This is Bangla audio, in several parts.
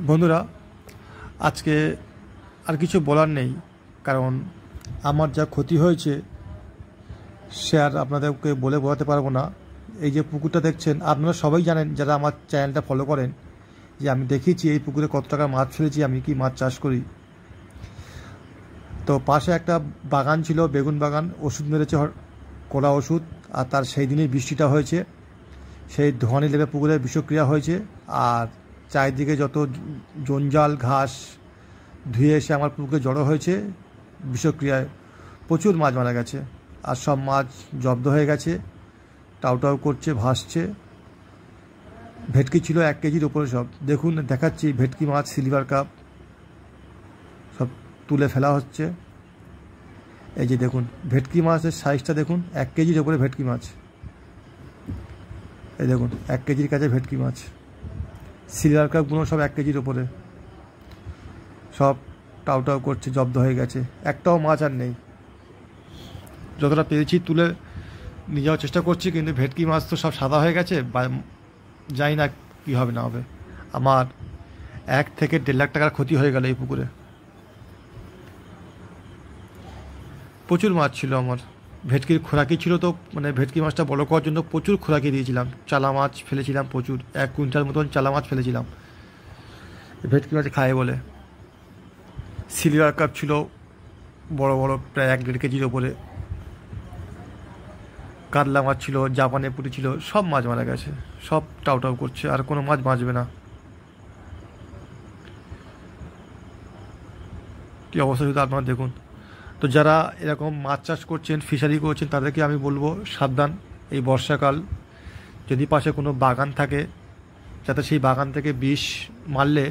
বন্ধুরা, আজকে আর কিছু বলার নেই, কারণ আমার যা ক্ষতি হয়েছে সে আর আপনাদেরকে বলে বোঝাতে পারবো না। এই যে পুকুরটা দেখছেন, আপনারা সবাই জানেন যারা আমার চ্যানেলটা ফলো করেন, যে আমি দেখিয়েছি এই পুকুরে কত টাকার মাছ ফেলেছি, আমি কি মাছ চাষ করি। তো পাশে একটা বাগান ছিল, বেগুন বাগান, ওষুধ মেরেছে, কড়া ওষুধ। আর তার সেই দিনই বৃষ্টিটা হয়েছে, সেই ধোঁয়ানি লেগে পুকুরে বিষক্রিয়া হয়েছে। আর চারিদিকে যত জঞ্জাল ঘাস ধুয়ে এসে আমার পুকুরে জড়ো হয়েছে, বিষক্রিয়ায় প্রচুর মাছ মারা গেছে। আর সব মাছ জব্দ হয়ে গেছে, টাউ টাউ করছে, ভাসছে। ভেটকি ছিল 1 কেজির উপরে সব। দেখুন, দেখাচ্ছি ভেটকি মাছ, সিলভার কাপ সব তুলে ফেলা হচ্ছে। এই যে দেখুন ভেটকি মাছের সাইজটা দেখুন, 1 কেজির উপরে ভেটকি মাছ। এই দেখুন 1 কেজির কাছে ভেটকি মাছ। সিলভার কাপগুলো সব 1 কেজির উপরে, সব টাউ টাউ করছে, জব্দ হয়ে গেছে। একটাও মাছ আর নেই। যতটা পেরেছি তুলে নিয়ে যাওয়ার চেষ্টা করছি, কিন্তু ভেটকি মাছ তো সব সাদা হয়ে গেছে। জানি না কী হবে না হবে। আমার 1 থেকে 1.5 লাখ টাকার ক্ষতি হয়ে গেল এই পুকুরে। প্রচুর মাছ ছিল আমার। ভেটকির খোরাকি ছিল, তো মানে ভেটকি মাছটা বড় করার জন্য প্রচুর খোরাকি দিয়েছিলাম। চালা মাছ ফেলেছিলাম প্রচুর, 1 কুইন্টাল মতন চালা মাছ ফেলেছিলাম ভেটকি মাছ খায় বলে। সিলভার কাপ ছিল বড় বড়, প্রায় 1-1.5 কেজির ওপরে। কাতলা মাছ ছিল, জাপানে পুঁটি ছিল, সব মাছ মারা গেছে। সব টাউ টাউ করছে, আর কোনো মাছ বাঁচবে না। কী অবস্থা শুধু আপনারা দেখুন। তো যারা এরকম মাছ চাষ করছেন, ফিশারি করছেন, তাদেরকে আমি বলবো সাবধান। এই বর্ষাকাল, যদি পাশে কোনো বাগান থাকে, যাতে সেই বাগান থেকে বিষ মারলে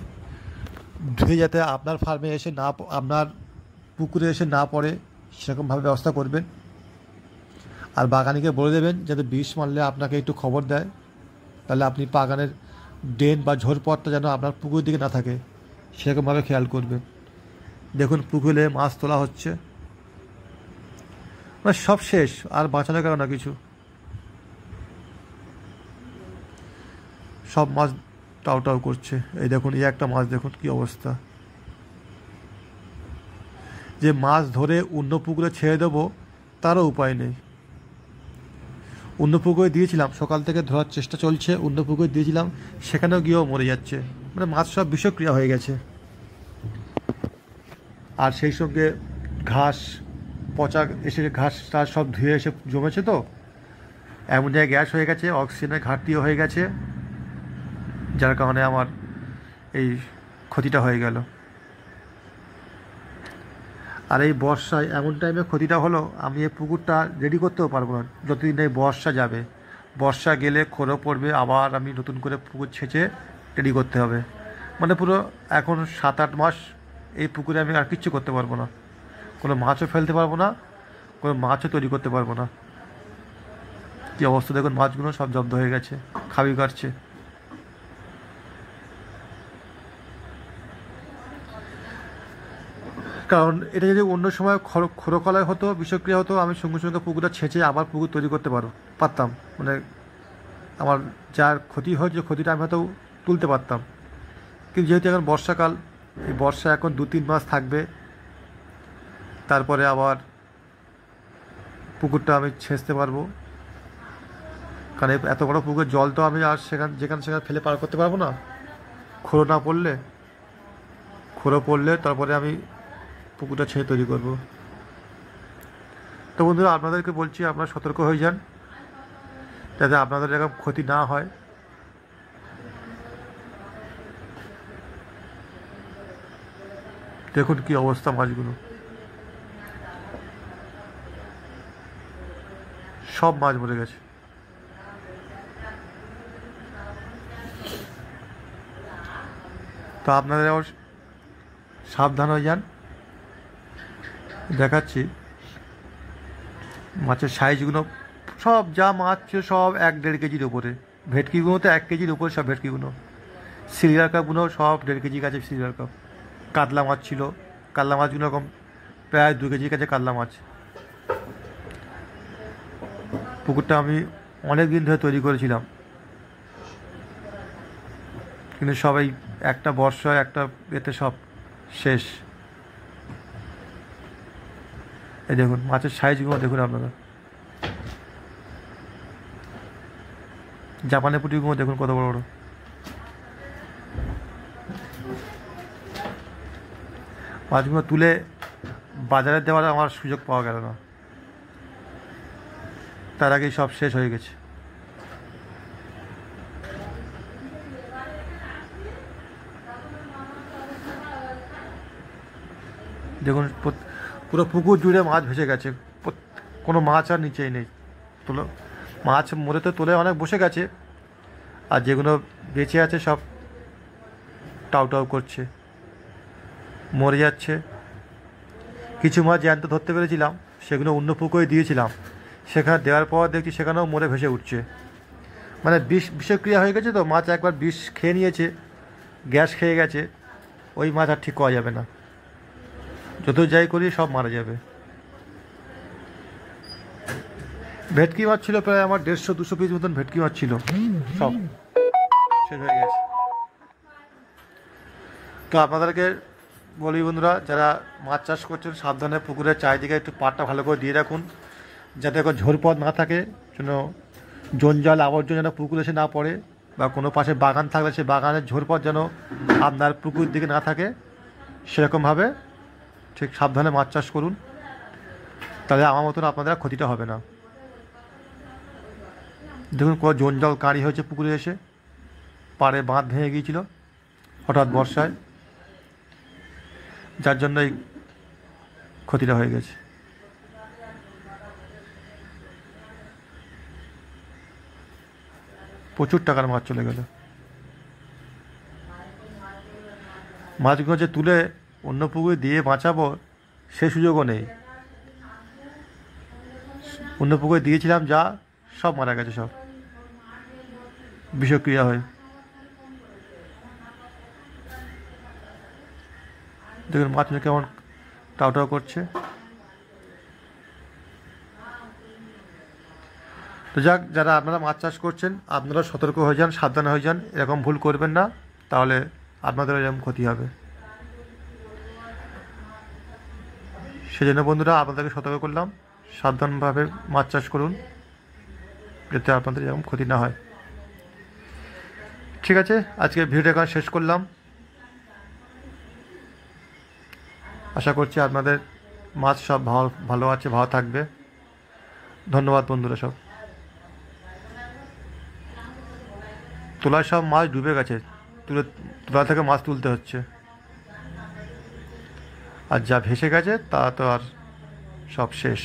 ধুয়ে যাতে আপনার ফার্মে এসে না, আপনার পুকুরে এসে না পড়ে, সেরকমভাবে ব্যবস্থা করবেন। আর বাগানিকে বলে দেবেন যাতে বিষ মারলে আপনাকে একটু খবর দেয়, তাহলে আপনি বাগানের ড্রেন বা ঝোরপথটা যেন আপনার পুকুরের দিকে না থাকে, সেরকমভাবে খেয়াল করবেন। দেখুন পুকুরে মাছ তোলা হচ্ছে, মানে সব শেষ, আর বাঁচানো গেল না কিছু। সব মাছ টাউ টাউ করছে। এই দেখুন, এই একটা মাছ দেখুন কী অবস্থা। যে মাছ ধরে অন্য পুকুরে ছেড়ে দেবো তারও উপায় নেই। অন্য পুকুরে দিয়েছিলাম, সকাল থেকে ধরার চেষ্টা চলছে, অন্য পুকুরে দিয়েছিলাম, সেখানেও গিয়েও মরে যাচ্ছে। মানে মাছ সব বিষক্রিয়া হয়ে গেছে। আর সেই সঙ্গে ঘাস পচা এসে, ঘাসটা সব ধুয়ে এসে জমেছে, তো অ্যামোনিয়া গ্যাস হয়ে গেছে, অক্সিজেনের ঘাটতিও হয়ে গেছে, যার কারণে আমার এই ক্ষতিটা হয়ে গেল। আর এই বর্ষায় এমন টাইমে ক্ষতিটা হলো, আমি এই পুকুরটা রেডি করতেও পারবো না যতদিন এই বর্ষা যাবে। বর্ষা গেলে খোঁড়ো পড়বে, আবার আমি নতুন করে পুকুর ছেঁচে রেডি করতে হবে। মানে পুরো এখন 7-8 মাস এই পুকুরে আমি আর কিচ্ছু করতে পারবো না। কোনো মাছও ফেলতে পারবো না, কোনো মাছও তৈরি করতে পারবো না। কী অবস্থা দেখুন, মাছগুলো সব জব্দ হয়ে গেছে, খাবি কাটছে। কারণ এটা যদি অন্য সময় খোরকলায় হতো, বিষক্রিয়া হতো, আমি সঙ্গে সঙ্গে পুকুরটা ছেঁচে আবার পুকুর তৈরি করতে পারতাম। মানে আমার যার ক্ষতি হয়েছে, ক্ষতিটা আমি হয়তো তুলতে পারতাম। কিন্তু যেহেতু এখন বর্ষাকাল, এই বর্ষা এখন 2-3 মাস থাকবে, তারপরে আবার পুকুরটা আমি ছেঁচতে পারবো। কারণ এত বড় পুকুর জল তো আমি আর যেখানে সেখানে ফেলে পার করতে পারবো না। খোঁড়ো না পড়লে, খোঁড়ো পড়লে তারপরে আমি পুকুরটা ছেঁচে তৈরি করব। তো বন্ধুরা, আপনাদেরকে বলছি আপনারা সতর্ক হয়ে যান, যাতে আপনাদের এরকম ক্ষতি না হয়। দেখুন কি অবস্থা মাছগুলো, সব মাছ মরে গেছে। তো আপনারাও সাবধান হয়ে যান। দেখাচ্ছি মাছের সাইজগুলো, সব যা মাছ ছিল সব 1-1.5 কেজির উপরে। ভেটকিগুলো তো 1 কেজির উপরে সব ভেটকিগুলো। সিলভার কাপগুলো সব 1.5 কেজি কাছে সিলভার কাপ। কাতলা মাছ ছিল, কাতলা মাছগুলো এরকম প্রায় 2 কেজির কাছে কাতলা মাছ। পুকুরটা আমি অনেক দিন ধরে তৈরি করেছিলাম, কিন্তু সবাই একটা বর্ষায় একটা এতে সব শেষ। এই দেখুন মাছের সাইজগুলো দেখুন আপনারা, জাপানি পুঁটিগুলো দেখুন কত বড় বড়। মাছগুলো তুলে বাজারে দেওয়ার আমার সুযোগ পাওয়া গেল না, তার আগেই সব শেষ হয়ে গেছে। দেখুন পুরো পুকুর জুড়ে মাছ ভেসে গেছে, কোনো মাছ আর নিচেই নেই। তুলো মাছ মরে তো তুলে অনেক বসে গেছে, আর যেগুলো বেঁচে আছে সব টাউ টাউ করছে, মরে যাচ্ছে। কিছু মাছ জ্যান্ত ধরতে পেরেছিলাম, সেগুলো অন্য পুকুরে দিয়েছিলাম, সেখানে দেওয়ার পর দেখছি সেখানেও মরে ভেসে উঠছে। মানে বিষক্রিয়া হয়ে গেছে তো, মাছ একবার বিষ খেয়ে নিয়েছে, গ্যাস খেয়ে গেছে, ওই মাছ আর ঠিক করা যাবে না, যত যাই করি সব মারা যাবে। ভেটকি মাছ ছিল প্রায় আমার 150-200 পিস মতন ভেটকি মাছ ছিল, সব শেষ হয়ে গেছে। তো আপনাদেরকে বলি বন্ধুরা, যারা মাছ চাষ করছেন সাবধানে পুকুরের চারিদিকে একটু পাটটা ভালো করে দিয়ে রাখুন, যাতে কোনো ঝোড়পথ না থাকে, যেন জঞ্জাল আবর্জনা যেন পুকুরে এসে না পড়ে, বা কোনো পাশে বাগান থাকলে সে বাগানের ঝোড়পথ যেন আপনার পুকুর দিকে না থাকে। সেরকমভাবে ঠিক সাবধানে মাছ চাষ করুন, তাহলে আমার মতন আপনাদের ক্ষতিটা হবে না। দেখুন কোনো জঞ্জাল কাঁড়ি হয়েছে পুকুরে এসে, পাড়ে বাঁধ ভেঙে গিয়েছিল হঠাৎ বর্ষায়, যার জন্য এই ক্ষতিটা হয়ে গেছে। প্রচুর টাকার মাছ চলে গেল। মাছগুলো যে তুলে অন্য পুকুরে দিয়ে বাঁচাবো সে সুযোগও নেই। অন্য পুকুরে দিয়েছিলাম, যা সব মারা গেছে, সব বিষক্রিয়া হয়ে। দেখুন মাছগুলো কেমন টাও টাও করছে। তো যাক, যারা আপনারা মাছ চাষ করছেন আপনারা সতর্ক হয়ে যান, সাবধান হয়ে যান, এরকম ভুল করবেন না, তাহলে আপনাদের এরকম ক্ষতি হবে। সেজন্য বন্ধুরা আপনাদেরকে সতর্ক করলাম, সাবধানভাবে মাছ চাষ করুন, যাতে আপনাদের এরকম ক্ষতি না হয়। ঠিক আছে, আজকে ভিডিওটা এখানে শেষ করলাম। আশা করছি আপনাদের মাছ সব ভালো আছে, ভালো থাকবে। ধন্যবাদ বন্ধুরা। সব তোলায় সব মাছ ডুবে গেছে, তোলা থেকে মাছ তুলতে হচ্ছে, আর যা ভেসে গেছে তা তো আর সব শেষ।